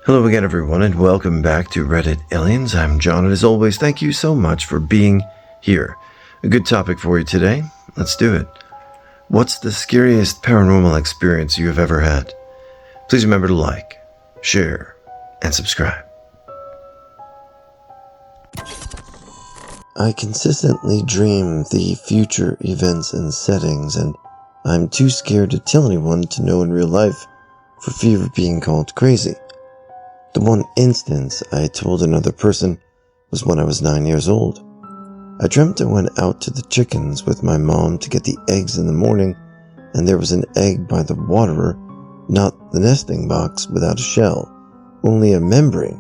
Hello again, everyone, and welcome back to Reddit Aliens. I'm John, and as always, thank you so much for being here. A good topic for you today. Let's do it. What's the scariest paranormal experience you have ever had? Please remember to like, share, and subscribe. I consistently dream the future events and settings, and I'm too scared to tell anyone to know in real life for fear of being called crazy. The one instance I told another person was when I was 9 years old. I dreamt I went out to the chickens with my mom to get the eggs in the morning, and there was an egg by the waterer, not the nesting box without a shell, only a membrane,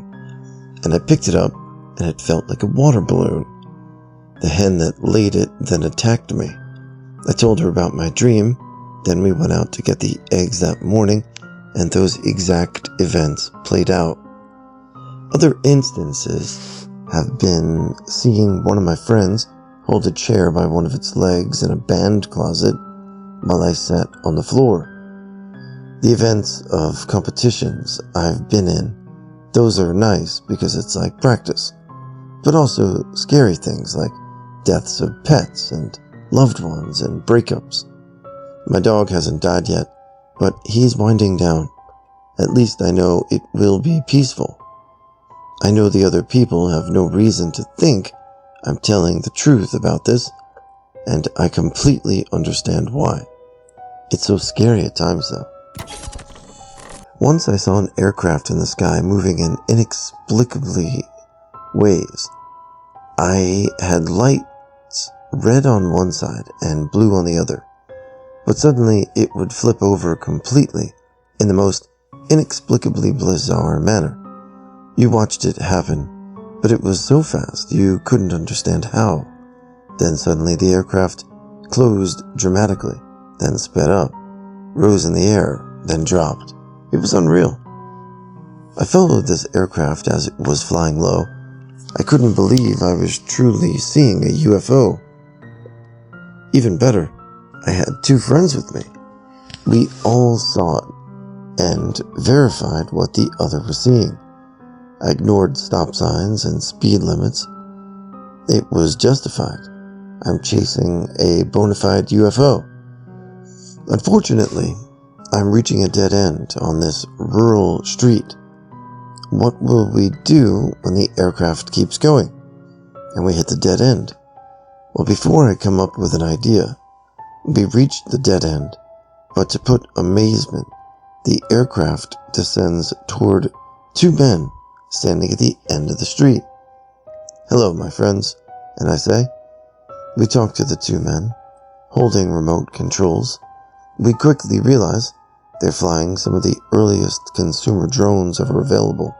and I picked it up and it felt like a water balloon. The hen that laid it then attacked me. I told her about my dream, then we went out to get the eggs that morning, and those exact events played out. Other instances have been seeing one of my friends hold a chair by one of its legs in a band closet while I sat on the floor. The events of competitions I've been in, those are nice because it's like practice, but also scary things like deaths of pets and loved ones and breakups. My dog hasn't died yet, but he's winding down. At least I know it will be peaceful. I know the other people have no reason to think I'm telling the truth about this, and I completely understand why. It's so scary at times though. Once I saw an aircraft in the sky moving in inexplicably ways. I had lights red on one side and blue on the other, but suddenly it would flip over completely in the most inexplicably bizarre manner. You watched it happen, but it was so fast you couldn't understand how. Then suddenly the aircraft closed dramatically, then sped up, rose in the air, then dropped. It was unreal. I followed this aircraft as it was flying low. I couldn't believe I was truly seeing a UFO. Even better, I had two friends with me. We all saw it and verified what the other was seeing. I ignored stop signs and speed limits. It was justified. I'm chasing a bona fide UFO. Unfortunately, I'm reaching a dead end on this rural street. What will we do when the aircraft keeps going and we hit the dead end? Well, before I come up with an idea, we reached the dead end, but to put amazement, the aircraft descends toward two men standing at the end of the street. "Hello, my friends," and I say. We talk to the two men, holding remote controls. We quickly realize they're flying some of the earliest consumer drones ever available,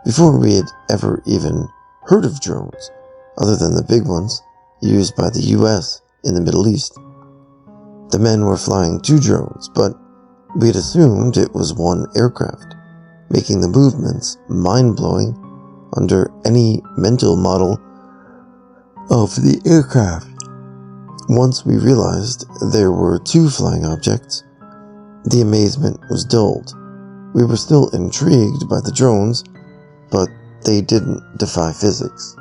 before we had ever even heard of drones, other than the big ones used by the US in the Middle East. The men were flying two drones, but we had assumed it was one aircraft, making the movements mind-blowing under any mental model of the aircraft. Once we realized there were two flying objects, the amazement was dulled. We were still intrigued by the drones, but they didn't defy physics.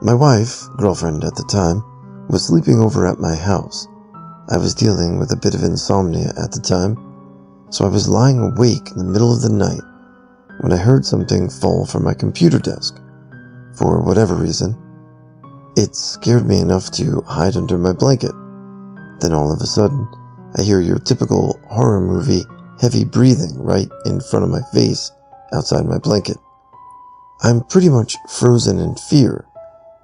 My wife, girlfriend at the time, was sleeping over at my house. I was dealing with a bit of insomnia at the time, so I was lying awake in the middle of the night when I heard something fall from my computer desk. For whatever reason, it scared me enough to hide under my blanket. Then all of a sudden, I hear your typical horror movie heavy breathing right in front of my face outside my blanket. I'm pretty much frozen in fear,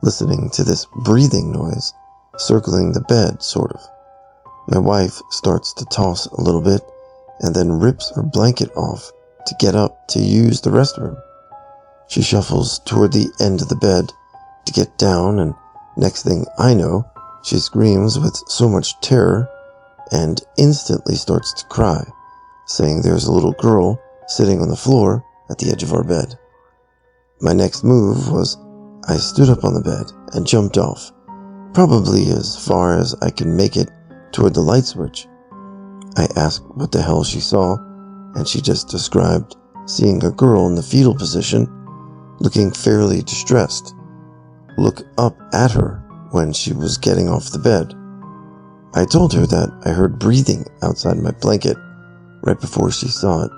listening to this breathing noise circling the bed, sort of. My wife starts to toss a little bit and then rips her blanket off to get up to use the restroom. She shuffles toward the end of the bed to get down, and next thing I know, she screams with so much terror and instantly starts to cry, saying there's a little girl sitting on the floor at the edge of our bed. My next move was I stood up on the bed and jumped off, probably as far as I could make it toward the light switch. I asked what the hell she saw, and she just described seeing a girl in the fetal position, looking fairly distressed, look up at her when she was getting off the bed. I told her that I heard breathing outside my blanket right before she saw it,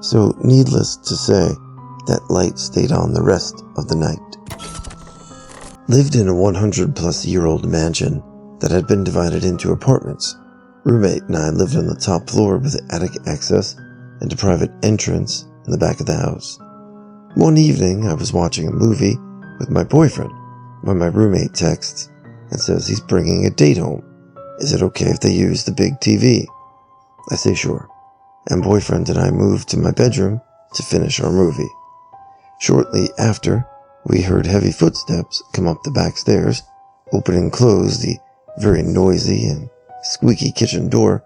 so needless to say, that light stayed on the rest of the night. Lived in a 100-plus-year-old mansion that had been divided into apartments. Roommate and I lived on the top floor with attic access and a private entrance in the back of the house. One evening, I was watching a movie with my boyfriend when my roommate texts and says he's bringing a date home. Is it okay if they use the big TV? I say sure, and boyfriend and I moved to my bedroom to finish our movie. Shortly after, we heard heavy footsteps come up the back stairs, open and close the very noisy and squeaky kitchen door,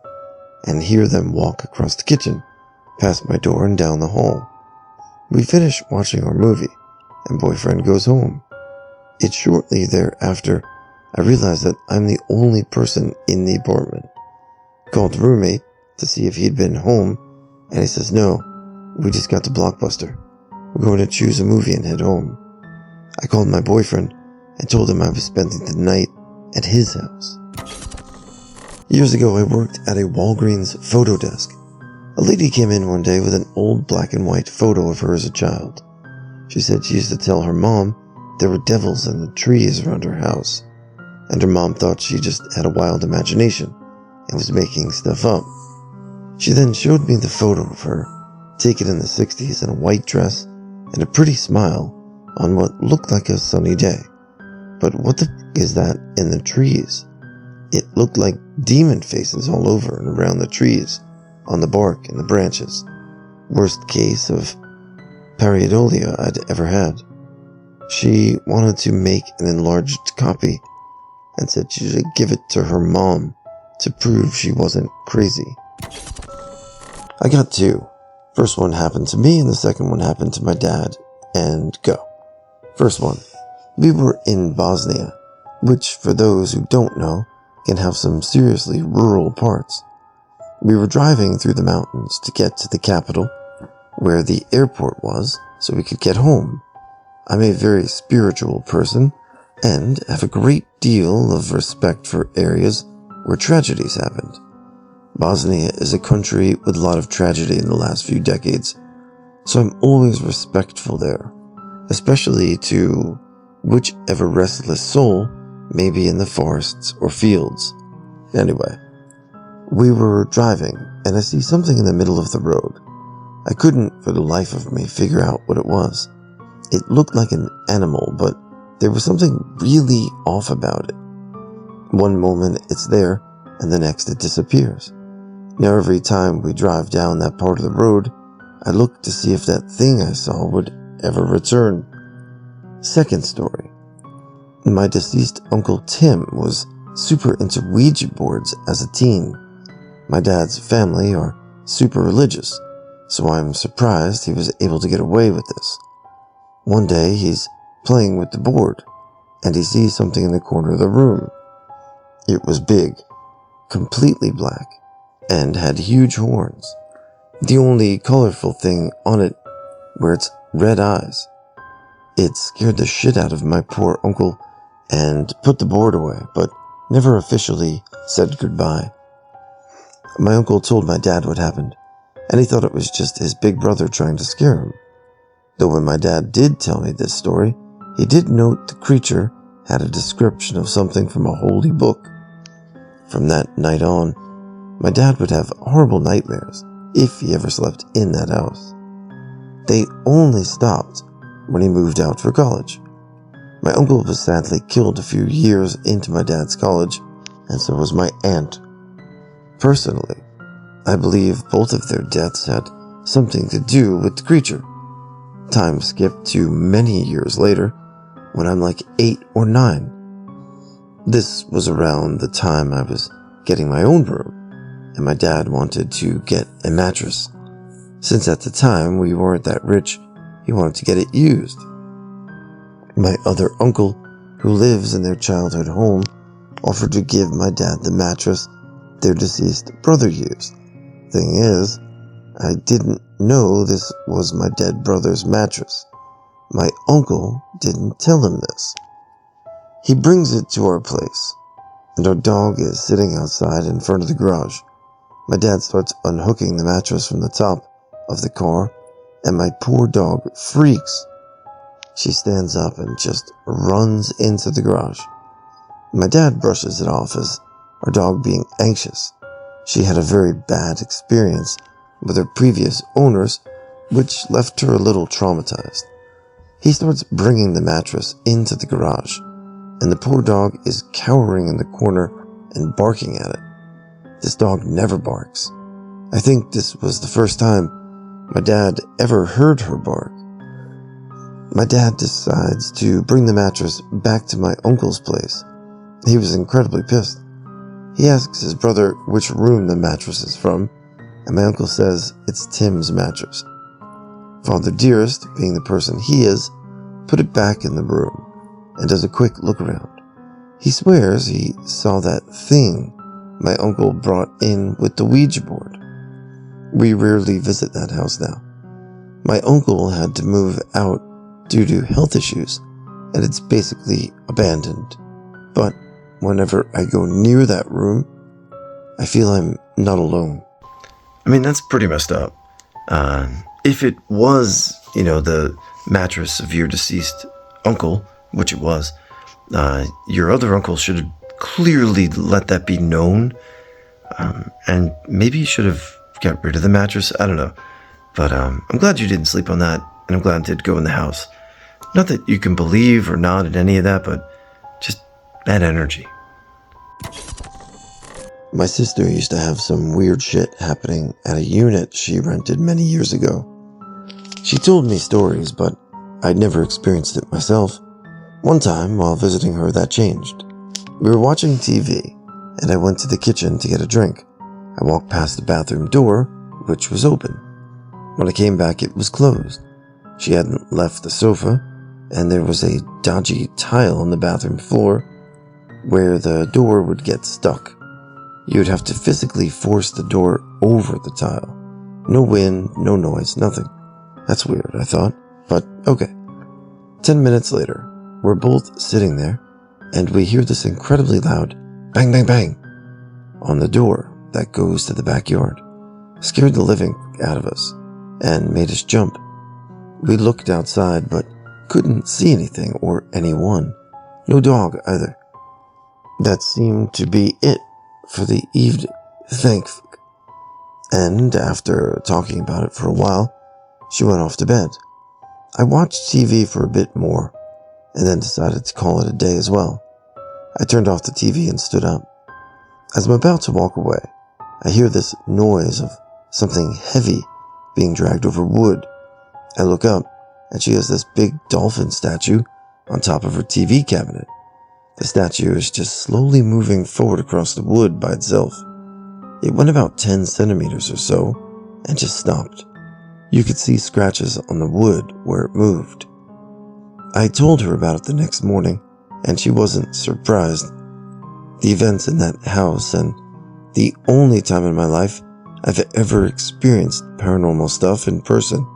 and hear them walk across the kitchen, past my door and down the hall. We finish watching our movie, and boyfriend goes home. It's shortly thereafter I realize that I'm the only person in the apartment. Called roommate to see if he'd been home, and he says, no, we just got to Blockbuster. We're going to choose a movie and head home. I called my boyfriend and told him I was spending the night at his house. Years ago, I worked at a Walgreens photo desk. A lady came in one day with an old black and white photo of her as a child. She said she used to tell her mom there were devils in the trees around her house, and her mom thought she just had a wild imagination and was making stuff up. She then showed me the photo of her, taken in the 60s in a white dress and a pretty smile on what looked like a sunny day. But what the f*** is that in the trees? It looked like demon faces all over and around the trees, on the bark and the branches. Worst case of pareidolia I'd ever had. She wanted to make an enlarged copy and said she should give it to her mom to prove she wasn't crazy. I got two. First one happened to me and the second one happened to my dad. And go. First one. We were in Bosnia, which for those who don't know, can have some seriously rural parts. We were driving through the mountains to get to the capital, where the airport was, so we could get home. I'm a very spiritual person, and have a great deal of respect for areas where tragedies happened. Bosnia is a country with a lot of tragedy in the last few decades, so I'm always respectful there, especially to whichever restless soul may be in the forests or fields. Anyway, we were driving, and I see something in the middle of the road. I couldn't for the life of me figure out what it was. It looked like an animal, but there was something really off about it. One moment it's there, and the next it disappears. Now every time we drive down that part of the road, I look to see if that thing I saw would ever return. Second story. My deceased Uncle Tim was super into Ouija boards as a teen. My dad's family are super religious, so I'm surprised he was able to get away with this. One day he's playing with the board, and he sees something in the corner of the room. It was big, completely black, and had huge horns. The only colorful thing on it were its red eyes. It scared the shit out of my poor uncle and put the board away, but never officially said goodbye. My uncle told my dad what happened, and he thought it was just his big brother trying to scare him. Though when my dad did tell me this story, he did note the creature had a description of something from a holy book. From that night on, my dad would have horrible nightmares if he ever slept in that house. They only stopped when he moved out for college. My uncle was sadly killed a few years into my dad's college, and so was my aunt. Personally, I believe both of their deaths had something to do with the creature. Time skipped to many years later, when I'm like 8 or 9. This was around the time I was getting my own room, and my dad wanted to get a mattress. Since at the time we weren't that rich, he wanted to get it used. My other uncle, who lives in their childhood home, offered to give my dad the mattress their deceased brother used. Thing is, I didn't know this was my dead brother's mattress. My uncle didn't tell him this. He brings it to our place, and our dog is sitting outside in front of the garage. My dad starts unhooking the mattress from the top of the car, and my poor dog freaks. She stands up and just runs into the garage. My dad brushes it off as our dog being anxious. She had a very bad experience with her previous owners, which left her a little traumatized. He starts bringing the mattress into the garage, and the poor dog is cowering in the corner and barking at it. This dog never barks. I think this was the first time my dad ever heard her bark. My dad decides to bring the mattress back to my uncle's place. He was incredibly pissed. He asks his brother which room the mattress is from, and my uncle says it's Tim's mattress. Father Dearest, being the person he is, put it back in the room and does a quick look around. He swears he saw that thing my uncle brought in with the Ouija board. We rarely visit that house now. My uncle had to move out due to health issues, and it's basically abandoned. But whenever I go near that room, I feel I'm not alone. I mean, that's pretty messed up. If it was, the mattress of your deceased uncle, which it was, your other uncle should have clearly let that be known. And maybe you should have got rid of the mattress. I don't know. But I'm glad you didn't sleep on that, and I'm glad it did go in the house. Not that you can believe or not in any of that, but just that energy. My sister used to have some weird shit happening at a unit she rented many years ago. She told me stories, but I'd never experienced it myself. One time, while visiting her, that changed. We were watching TV, and I went to the kitchen to get a drink. I walked past the bathroom door, which was open. When I came back, it was closed. She hadn't left the sofa, and there was a dodgy tile on the bathroom floor where the door would get stuck. You would have to physically force the door over the tile. No wind, no noise, nothing. That's weird, I thought, but okay. 10 minutes later, we're both sitting there, and we hear this incredibly loud bang, bang, bang on the door that goes to the backyard. It scared the living out of us and made us jump. We looked outside, but couldn't see anything or anyone. No dog either. That seemed to be it for the evening, thankfully. And after talking about it for a while, she went off to bed. I watched TV for a bit more, and then decided to call it a day as well. I turned off the TV and stood up. As I'm about to walk away, I hear this noise of something heavy being dragged over wood. I look up, and she has this big dolphin statue on top of her TV cabinet. The statue is just slowly moving forward across the wood by itself. It went about 10 centimeters or so, and just stopped. You could see scratches on the wood where it moved. I told her about it the next morning, and she wasn't surprised. The events in that house, and the only time in my life I've ever experienced paranormal stuff in person,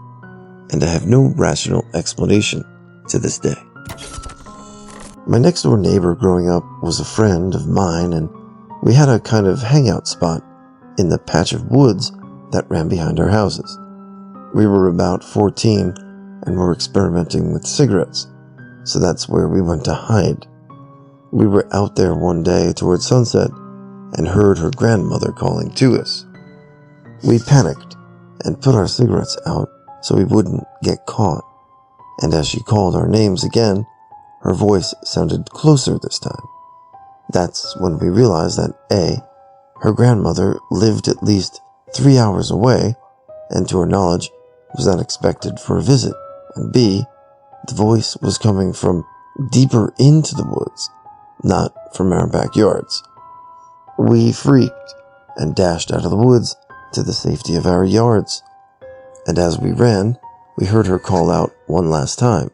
and I have no rational explanation to this day. My next door neighbor growing up was a friend of mine, and we had a kind of hangout spot in the patch of woods that ran behind our houses. We were about 14 and were experimenting with cigarettes, so that's where we went to hide. We were out there one day towards sunset and heard her grandmother calling to us. We panicked and put our cigarettes out so we wouldn't get caught, and as she called our names again, her voice sounded closer this time. That's when we realized that A, her grandmother lived at least 3 hours away, and to our knowledge, was not expected for a visit, and B, the voice was coming from deeper into the woods, not from our backyards. We freaked and dashed out of the woods to the safety of our yards, and as we ran, we heard her call out one last time,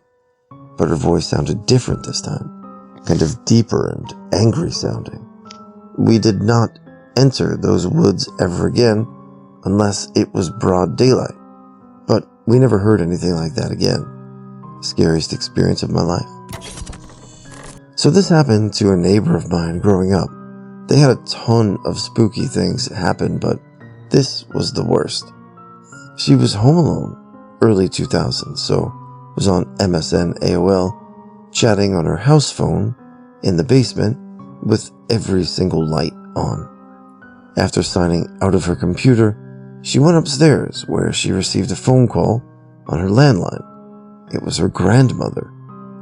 but her voice sounded different this time, kind of deeper and angry sounding. We did not enter those woods ever again, unless it was broad daylight. But we never heard anything like that again. Scariest experience of my life. So this happened to a neighbor of mine growing up. They had a ton of spooky things happen, but this was the worst. She was home alone, early 2000s, so was on MSN AOL, chatting on her house phone in the basement with every single light on. After signing out of her computer, she went upstairs where she received a phone call on her landline. It was her grandmother,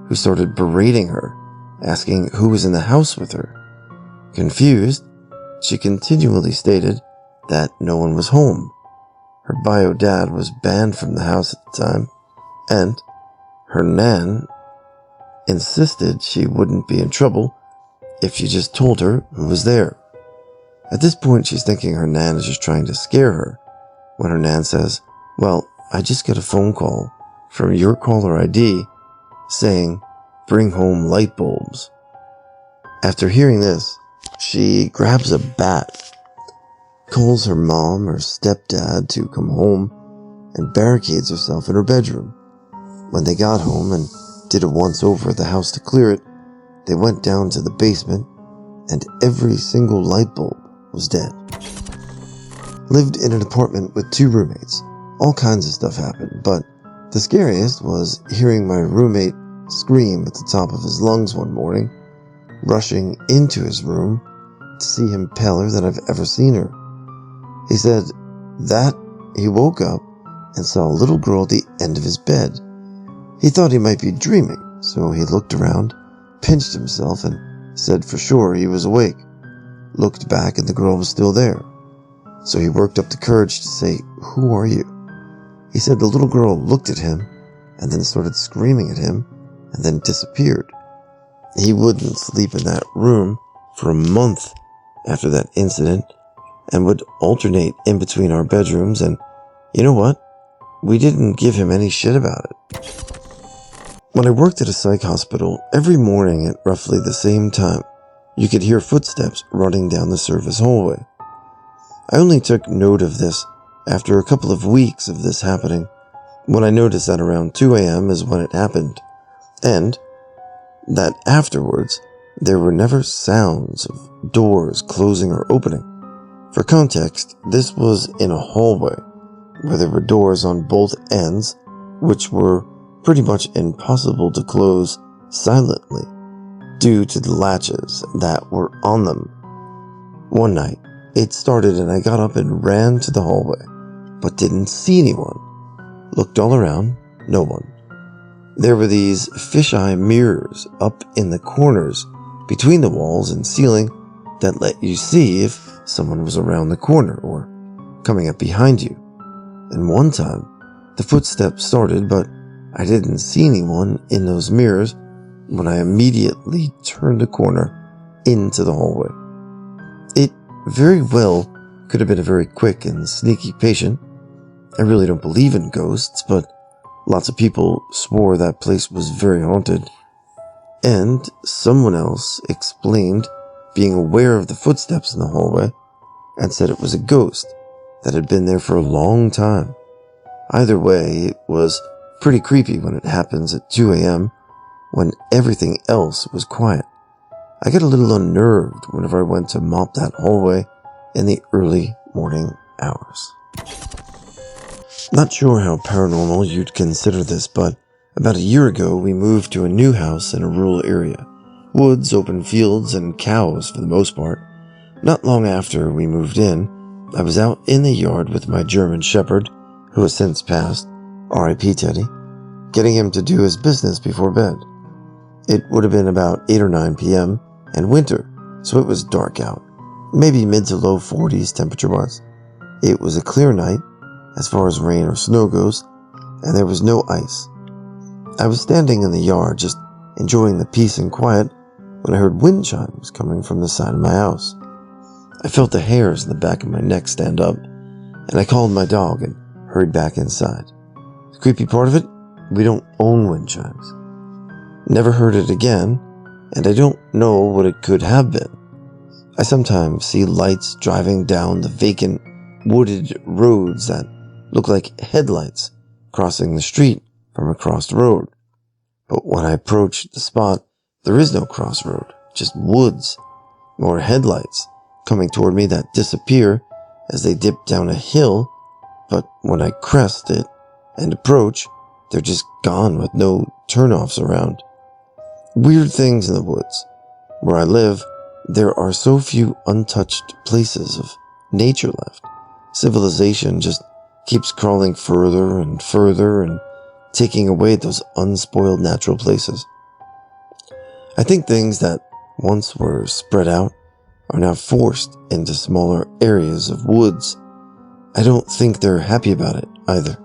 who started berating her, asking who was in the house with her. Confused, she continually stated that no one was home. Her bio dad was banned from the house at the time, and her nan insisted she wouldn't be in trouble if she just told her who was there. At this point, she's thinking her nan is just trying to scare her, when her nan says, "Well, I just got a phone call from your caller ID saying, bring home light bulbs." After hearing this, she grabs a bat, calls her mom or stepdad to come home, and barricades herself in her bedroom. When they got home and did a once-over at the house to clear it, they went down to the basement, and every single light bulb was dead. Lived in an apartment with 2 roommates. All kinds of stuff happened, but the scariest was hearing my roommate scream at the top of his lungs one morning, rushing into his room to see him paler than I've ever seen her. He said that he woke up and saw a little girl at the end of his bed. He thought he might be dreaming, so he looked around, pinched himself, and said for sure he was awake. Looked back and the girl was still there. So he worked up the courage to say, "Who are you?" He said the little girl looked at him and then started screaming at him and then disappeared. He wouldn't sleep in that room for a month after that incident and would alternate in between our bedrooms, and you know what? We didn't give him any shit about it. When I worked at a psych hospital, every morning at roughly the same time, you could hear footsteps running down the service hallway. I only took note of this after a couple of weeks of this happening, when I noticed that around 2 a.m. is when it happened, and that afterwards there were never sounds of doors closing or opening. For context, this was in a hallway where there were doors on both ends, which were pretty much impossible to close silently due to the latches that were on them. One night, it started and I got up and ran to the hallway, but didn't see anyone. Looked all around, no one. There were these fisheye mirrors up in the corners between the walls and ceiling that let you see if someone was around the corner or coming up behind you. And one time, the footsteps started, but I didn't see anyone in those mirrors when I immediately turned a corner into the hallway. It very well could have been a very quick and sneaky patient. I really don't believe in ghosts, but lots of people swore that place was very haunted. And someone else explained being aware of the footsteps in the hallway and said it was a ghost that had been there for a long time. Either way, it was pretty creepy when it happens at 2 a.m. when everything else was quiet. I got a little unnerved whenever I went to mop that hallway in the early morning hours. Not sure how paranormal you'd consider this, but about a year ago we moved to a new house in a rural area. Woods, open fields, and cows for the most part. Not long after we moved in, I was out in the yard with my German Shepherd, who has since passed, R.I.P. Teddy, getting him to do his business before bed. It would have been about 8 or 9 p.m. and winter, so it was dark out, maybe mid to low 40s temperature-wise. It was a clear night, as far as rain or snow goes, and there was no ice. I was standing in the yard, just enjoying the peace and quiet, when I heard wind chimes coming from the side of my house. I felt the hairs in the back of my neck stand up, and I called my dog and hurried back inside. The creepy part of it, we don't own wind chimes. Never heard it again, and I don't know what it could have been. I sometimes see lights driving down the vacant wooded roads that look like headlights crossing the street from a crossed road. But when I approach the spot, there is no crossroad, just woods, or headlights coming toward me that disappear as they dip down a hill, but when I crest it and approach, they're just gone with no turnoffs around. Weird things in the woods. Where I live, there are so few untouched places of nature left. Civilization just keeps crawling further and further and taking away those unspoiled natural places. I think things that once were spread out are now forced into smaller areas of woods. I don't think they're happy about it either.